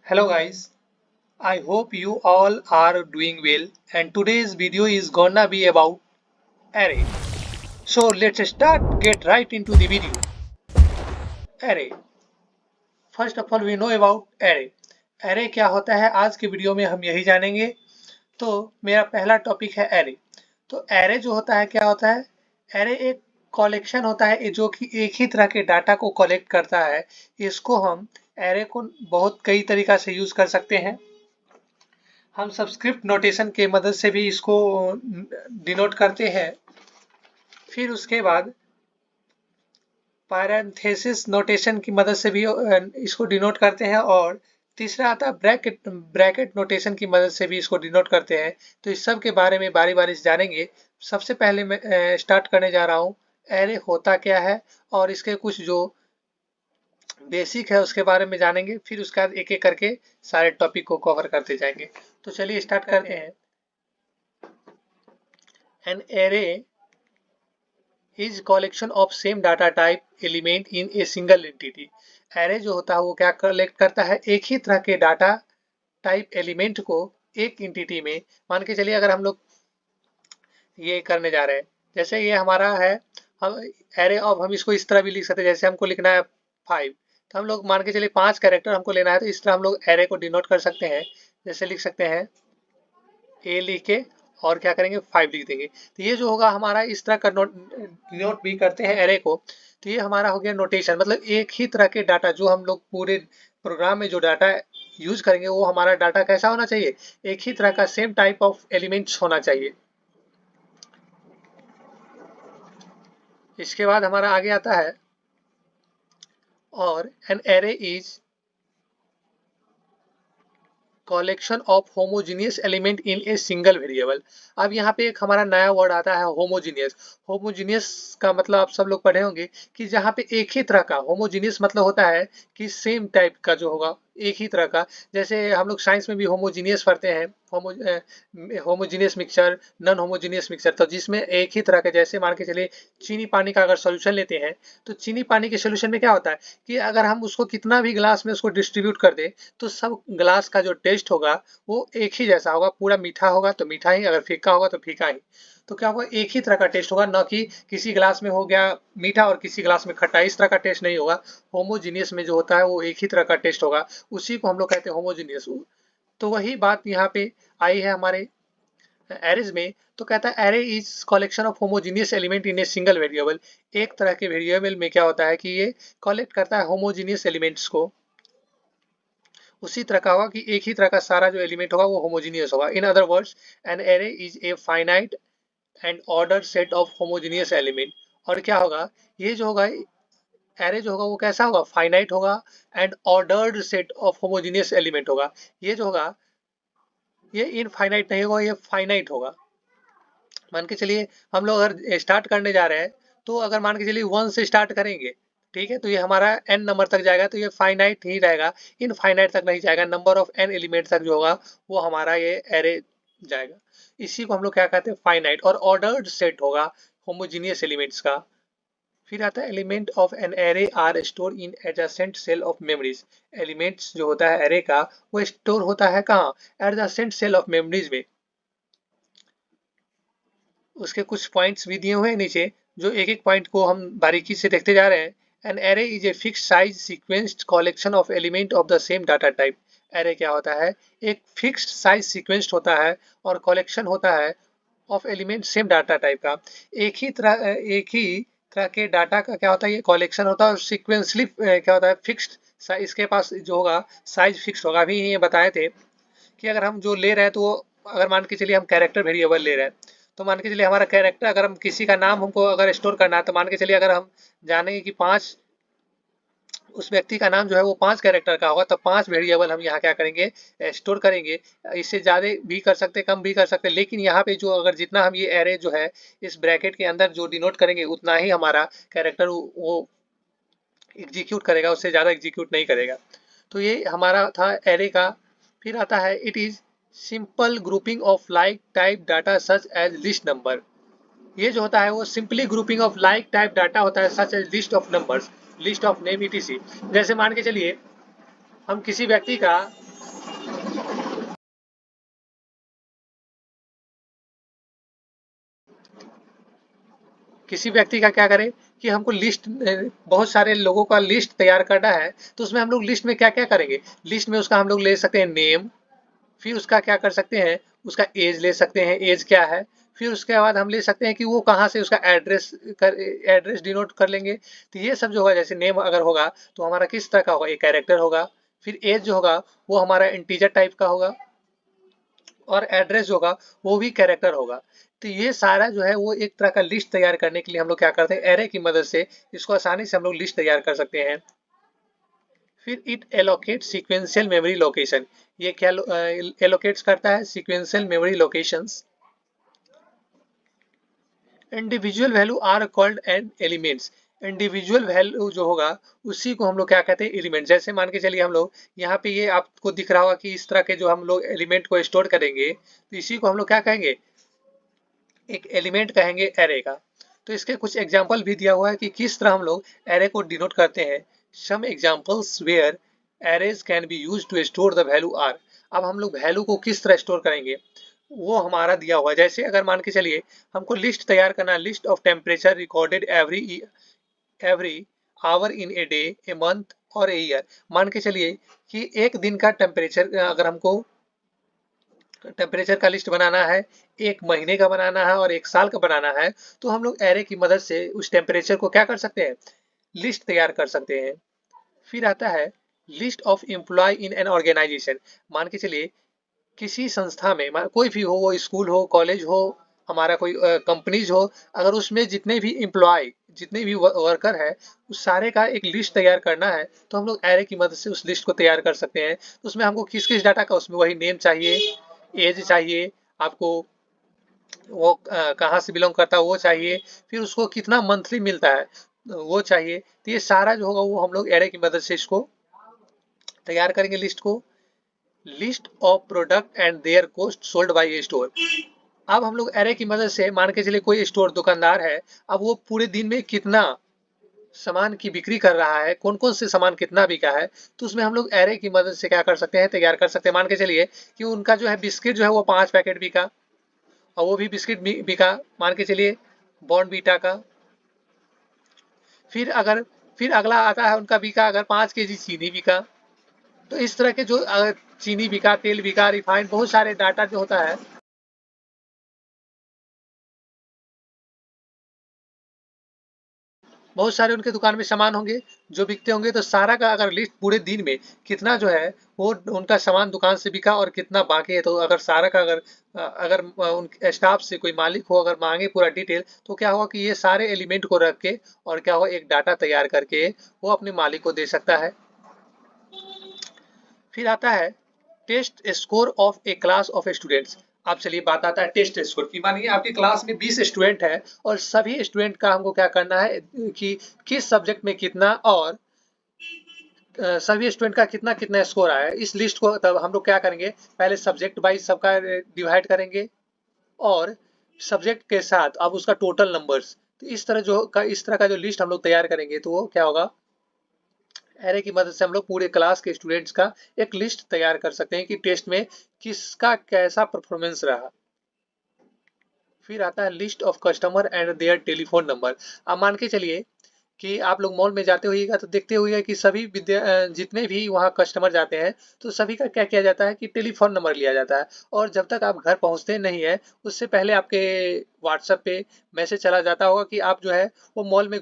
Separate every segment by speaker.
Speaker 1: Hello guys, I hope you all are doing well and today's video is gonna be about array. So let's get right into the video. Array. First of all we know about array. Array क्या होता है आज के video में हम यही जानेंगे। तो मेरा पहला टॉपिक है array। तो array जो होता है क्या होता है? array एक कलेक्शन होता है जो कि एक ही तरह के डाटा को कलेक्ट करता है। इसको हम array को बहुत कई तरीका से यूज कर सकते हैं। हम सबस्क्रिप्ट नोटेशन के मदद से भी इसको डिनोट करते हैं। फिर उसके बाद पैरेंथेसिस नोटेशन की मदद से भी इसको डिनोट करते हैं और तीसरा आता है ब्रैकेट नोटेशन की मदद से भी इसको डिनोट करते हैं। तो इस सब के बारे में बारी बारी से जानेंगे। सबसे पहले मैं स्टार्ट करने जा रहा हूँ एरे होता क्या है और इसके कुछ जो बेसिक है उसके बारे में जानेंगे। फिर उसके बाद एक एक करके सारे टॉपिक को कवर करते जाएंगे। तो चलिए स्टार्ट करते हैं। An array is collection of same data type element in a single entity. array जो होता है वो क्या कलेक्ट करता है? एक ही तरह के डाटा टाइप एलिमेंट को एक इंटिटी में। मान के चलिए अगर हम लोग ये करने जा रहे हैं, जैसे ये हमारा है, हम एरे ऑफ हम इसको इस तरह भी लिख सकते हैं। जैसे हमको लिखना है 5, तो हम लोग मान के चलिए 5 कैरेक्टर हमको लेना है, तो इस तरह हम लोग एरे को डिनोट कर सकते हैं। जैसे लिख सकते हैं ए लिख के और क्या करेंगे 5 लिख देंगे। तो ये जो होगा हमारा इस तरह का नोट भी करते हैं एरे को। तो ये हमारा हो गया नोटेशन, मतलब एक ही तरह के डाटा जो हम लोग पूरे प्रोग्राम में जो डाटा यूज करेंगे वो हमारा डाटा कैसा होना चाहिए? एक ही तरह का सेम टाइप ऑफ एलिमेंट्स होना चाहिए। इसके बाद हमारा आगे आता है और an array is collection of homogeneous element in a single variable. अब यहाँ पे एक हमारा नया वर्ड आता है होमोजीनियस। होमोजीनियस का मतलब आप सब लोग पढ़े होंगे कि जहाँ पे एक ही तरह का, होमोजीनियस मतलब होता है कि सेम टाइप का जो होगा एक ही तरह का। जैसे हम लोग साइंस में भी होमोजीनियस पढ़ते हैं, homogeneous mixture, non homogeneous mixture. तो जिसमें एक ही तरह का, जैसे मान के चलिए चीनी पानी का अगर सोल्यूशन लेते हैं, तो चीनी पानी के सोल्यूशन में क्या होता है कि अगर हम उसको कितना भी ग्लास में उसको डिस्ट्रीब्यूट कर दे तो सब ग्लास का जो टेस्ट होगा वो एक ही जैसा होगा। पूरा मीठा होगा तो मीठा ही, अगर फीका होगा तो फीका ही। तो क्या होगा, एक ही तरह का टेस्ट होगा, न कि किसी ग्लास में हो गया मीठा और किसी ग्लास में खट्टा। इस तरह का टेस्ट नहीं होगा। होमोजीनियस में जो होता है वो एक ही तरह का टेस्ट होगा, उसी को हम लोग कहते हैं होमोजीनियस। तो वही बात यहाँ पे आई है हमारे एरेज में। तो कहता है array is collection of homogeneous element in a single variable. एक तरह के वेरिएबल में क्या होता है कि ये कलेक्ट करता है होमोजीनियस एलिमेंट्स को। उसी तरह का होगा कि एक ही तरह का सारा जो एलिमेंट होगा वो होमोजीनियस होगा। In other words an array is a finite and order set of homogeneous element. और क्या होगा, ये जो होगा एरे जो होगा वो कैसा होगा? फाइनाइट होगा and ordered set of homogeneous element होगा। ये जो होगा ये इनफाइनाइट नहीं होगा, ये फाइनाइट होगा। मान के चलिए हम लोग अगर स्टार्ट करने जा रहे हैं, तो अगर मान के चलिए 1 से स्टार्ट करेंगे, ठीक है, तो ये हमारा n नंबर तक जाएगा, तो ये फाइनाइट ही रहेगा, इनफाइनाइट तक नहीं जाएगा। नंबर ऑफ n एलिमेंट तक जो होगा वो हमारा ये एरे जाएगा। इसी को हम लोग क्या कहते हैं? फाइनाइट। और ऑर्डर्ड सेट होगा होमोजीनियस एलिमेंट्स का। फिर आता है element of an array are store in adjacent cell of memories. Elements जो होता है एरे का वो स्टोर होता है कहाँ? एडजेसेंट सेल ऑफ मेमोरीज में। उसके कुछ पॉइंट्स भी दिए हुए हैं नीचे, जो एक एक पॉइंट को हम बारीकी से देखते जा रहे हैं। An array is a fixed size sequenced collection of element of the same data type. Array क्या होता है? एक फिक्स्ड साइज सीक्वेंस्ड होता है और कलेक्शन होता है of element same data type का। एक ही तरह के डाटा का क्या होता है? ये कलेक्शन होता है। और सीक्वेंसली क्या होता है? फिक्स्ड। इसके पास जो होगा साइज फिक्स्ड होगा। अभी ये बताए थे कि अगर हम जो ले रहे हैं तो अगर मान के चलिए हम कैरेक्टर वेरिएबल ले रहे हैं, तो मान के चलिए हमारा कैरेक्टर, अगर हम किसी का नाम हमको अगर स्टोर करना है, तो मान के चलिए अगर हम जानेंगे कि 5 उस व्यक्ति का नाम जो है वो 5 कैरेक्टर का होगा, तो 5 वेरिएबल हम यहाँ क्या करेंगे? स्टोर करेंगे। इससे ज़्यादा भी कर सकते, कम भी कर सकते, लेकिन यहाँ पे जो अगर जितना हम ये एरे जो है इस ब्रैकेट के अंदर जो डिनोट करेंगे उतना ही हमारा कैरेक्टर वो एग्जीक्यूट करेगा, उससे ज़्यादा एग्जीक्यूट नहीं करेगा। तो ये हमारा था एरे का। फिर आता है it is simple grouping of like type data such as list number. ये जो होता है वो simply grouping of like type data होता है, such as list of numbers, list of name etc. जैसे मान के चलिए हम किसी व्यक्ति का किसी व्यक्ति का क्या करें कि हमको लिस्ट, बहुत सारे लोगों का लिस्ट तैयार करना है, तो उसमें हम लोग लिस्ट में क्या क्या करेंगे, लिस्ट में उसका हम लोग ले सकते हैं नेम, फिर उसका क्या कर सकते हैं, उसका एज ले सकते हैं, एज क्या है, फिर उसके बाद हम ले सकते हैं कि वो कहाँ से, उसका एड्रेस डिनोट कर लेंगे। तो ये सब जो होगा, जैसे नेम अगर होगा तो हमारा किस तरह का होगा, एक कैरेक्टर होगा, फिर एज जो होगा वो हमारा इंटीजर टाइप का होगा, और एड्रेस जो होगा वो भी कैरेक्टर होगा। तो ये सारा जो है वो एक तरह का लिस्ट तैयार करने के लिए हम लोग क्या करते हैं, एरे की मदद से इसको आसानी से हम लोग लिस्ट तैयार कर सकते हैं। फिर it allocate sequential memory location, ये क्या एलोकेट्स करता है, sequential memory locations. Individual value are called an elements, individual value जो होगा उसी को हम लोग क्या कहते हैं, एलिमेंट। जैसे मान के चलिए हम लोग यहाँ पे ये आपको दिख रहा होगा कि इस तरह के जो हम लोग एलिमेंट को स्टोर करेंगे, तो इसी को हम लोग क्या कहेंगे, एक एलिमेंट कहेंगे एरे का। तो इसके कुछ एग्जाम्पल भी दिया हुआ है कि किस तरह हम लोग एरे को डिनोट करते हैं। Some examples where arrays can be use to store the value are. अब हम लोग वैल्यू को किस तरह स्टोर करेंगे वो हमारा दिया हुआ है। जैसे अगर मान के चलिए हमको लिस्ट तैयार करना है, list of temperature recorded every hour in a day, a month और ए ईयर। मान के चलिए कि एक दिन का टेम्परेचर अगर हमको टेम्परेचर का लिस्ट बनाना है, एक महीने का बनाना है और एक साल का बनाना है, तो हम लोग एरे की मदद से उस टेम्परेचर को क्या कर सकते हैं, लिस्ट तैयार कर सकते हैं। फिर आता है list of employ in an organisation. मान के चलिए किसी संस्था में, कोई भी हो, वो स्कूल हो, कॉलेज हो, हमारा कोई कंपनीज हो, अगर उसमें जितने भी एम्प्लॉय, जितने भी वर्कर है, उस सारे का एक लिस्ट तैयार करना है, तो हम लोग एरे की मदद से उस लिस्ट को तैयार कर सकते हैं। तो उसमें हमको किस किस डाटा का, उसमें वही नेम चाहिए, एज चाहिए आपको, वो कहाँ से बिलोंग करता है वो चाहिए, फिर उसको कितना मंथली मिलता है वो चाहिए। तो ये सारा जो होगा वो हम लोग एरे की मदद से इसको तैयार करेंगे, लिस्ट को। List of product and there cost sold by store. अब हम लोग एरे की मदद से मान के चलिए कोई स्टोर दुकानदार है, अब वो पूरे दिन में कितना सामान की बिक्री कर रहा है, कौन कौन से सामान कितना बिका है, तो उसमें हम लोग एरे की मदद से क्या कर सकते हैं, तैयार कर सकते हैं। मान के चलिए कि उनका जो है बिस्किट जो है वो 5 पैकेट बिका, और वो भी बिस्किट बिका मान के चलिए बॉर्नवीटा का। फिर अगर, फिर अगला आता है उनका बिका अगर 5 केजी चीनी बिका। तो इस तरह के जो चीनी बिका, तेल बिका, रिफाइंड, बहुत सारे डाटा जो होता है, बहुत सारे उनके दुकान में सामान होंगे जो बिकते होंगे, तो सारा का अगर लिस्ट पूरे दिन में कितना जो है वो उनका सामान दुकान से बिका और कितना बाकी है, तो अगर सारा का अगर उन स्टाफ से कोई मालिक हो अगर मांगे पूरा डिटेल, तो क्या होगा कि ये सारे एलिमेंट को रख के और क्या होगा, एक डाटा तैयार करके वो अपने मालिक को दे सकता है। फिर आता है test score of a class of students. अब चलिए बात आता है टेस्ट स्कोर की। मानिए आपकी क्लास में 20 स्टूडेंट है और सभी स्टूडेंट का हमको क्या करना है कि किस सब्जेक्ट में कितना, और सभी स्टूडेंट का कितना कितना स्कोर आया है। इस लिस्ट को तब हम लोग क्या करेंगे, पहले सब्जेक्ट वाइज सबका डिवाइड करेंगे, और सब्जेक्ट के साथ अब उसका टोटल नंबर्स। तो इस तरह का जो लिस्ट हम लोग तैयार करेंगे, तो वो क्या होगा, एरे की मदद से हम लोग पूरे क्लास के स्टूडेंट्स का एक लिस्ट तैयार कर सकते हैं कि टेस्ट में किसका कैसा परफॉर्मेंस रहा। फिर आता है list of customer and their telephone number. अब मान के चलिए कि आप लोग मॉल में जाते होइएगा तो देखते होइएगा कि सभी जितने भी वहाँ कस्टमर जाते हैं, तो सभी का क्या किया जाता है कि टेलीफोन नंबर लिया जाता है, और जब तक आप घर पहुँचते नहीं है उससे पहले आपके व्हाट्सएप पे मैसेज चला जाता होगा कि आप जो है वो मॉल में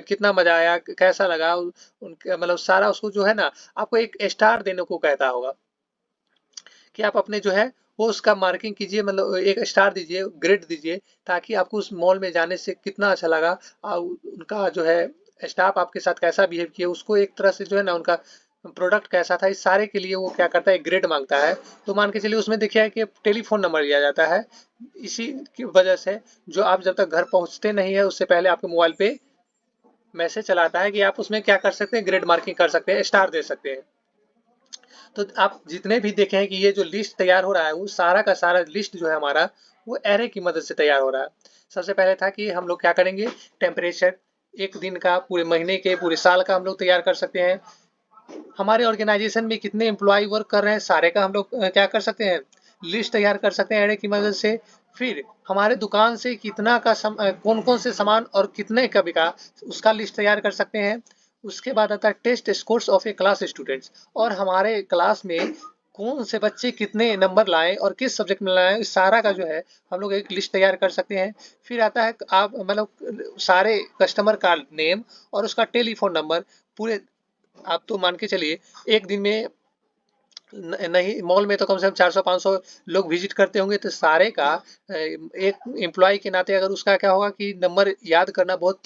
Speaker 1: कितना मजा आया, कैसा लगा, उनका मतलब सारा उसको जो है ना, आपको एक स्टार देने को कहता होगा कि आप अपने जो है वो उसका मार्किंग कीजिए, मतलब एक स्टार दीजिए, ग्रेड दीजिए, ताकि आपको उस मॉल में जाने से कितना अच्छा लगा, उनका जो है स्टाफ आपके साथ कैसा बिहेव किया, उसको एक तरह से जो है ना उनका प्रोडक्ट कैसा था, इस सारे के लिए वो क्या करता है, ग्रेड मांगता है। तो मान के चलिए उसमें देखिए कि टेलीफोन नंबर लिया जाता है। इसी की वजह से जो आप जब तक घर पहुंचते नहीं है उससे पहले आपके मोबाइल पे मैसेज चलाता है कि आप उसमें क्या कर सकते हैं, ग्रेड मार्किंग कर सकते हैं, स्टार दे सकते हैं। तो आप जितने भी देखे हैं कि ये जो लिस्ट तैयार हो रहा है वो सारा का सारा लिस्ट जो है हमारा वो एरे की मदद से तैयार हो रहा है। सबसे पहले था कि हम लोग क्या करेंगे, टेम्परेचर एक दिन का, पूरे महीने के, पूरे साल का हम लोग तैयार कर सकते हैं। हमारे ऑर्गेनाइजेशन में कितने एम्प्लॉय वर्क कर रहे हैं सारे का हम लोग क्या कर सकते हैं, लिस्ट तैयार कर सकते हैं एरे की मदद से। फिर हमारे दुकान से कितना का कौन कौन से सामान और कितने का बिका, उसका लिस्ट तैयार कर सकते हैं। उसके बाद आता है test scores of a class students, और हमारे क्लास में कौन से बच्चे कितने नंबर लाए और किस सब्जेक्ट में लाए, इस सारा का जो है हम लोग एक लिस्ट तैयार कर सकते हैं। फिर आता है आप मतलब सारे कस्टमर का नेम और उसका टेलीफोन नंबर पूरे, आप तो मान के चलिए एक दिन में नहीं, मॉल में तो कम से कम 400-500 लोग विजिट करते होंगे, तो सारे का एक एम्प्लॉय के नाते अगर उसका क्या होगा कि नंबर याद करना बहुत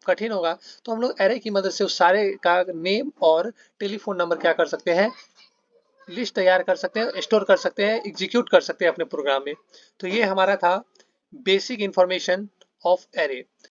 Speaker 1: कठिन होगा, तो हम लोग एरे की मदद से उस सारे का नेम और टेलीफोन नंबर क्या कर सकते हैं, लिस्ट तैयार कर सकते हैं, स्टोर कर सकते हैं, एग्जीक्यूट कर सकते हैं अपने प्रोग्राम में। तो ये हमारा था बेसिक इंफॉर्मेशन ऑफ एरे।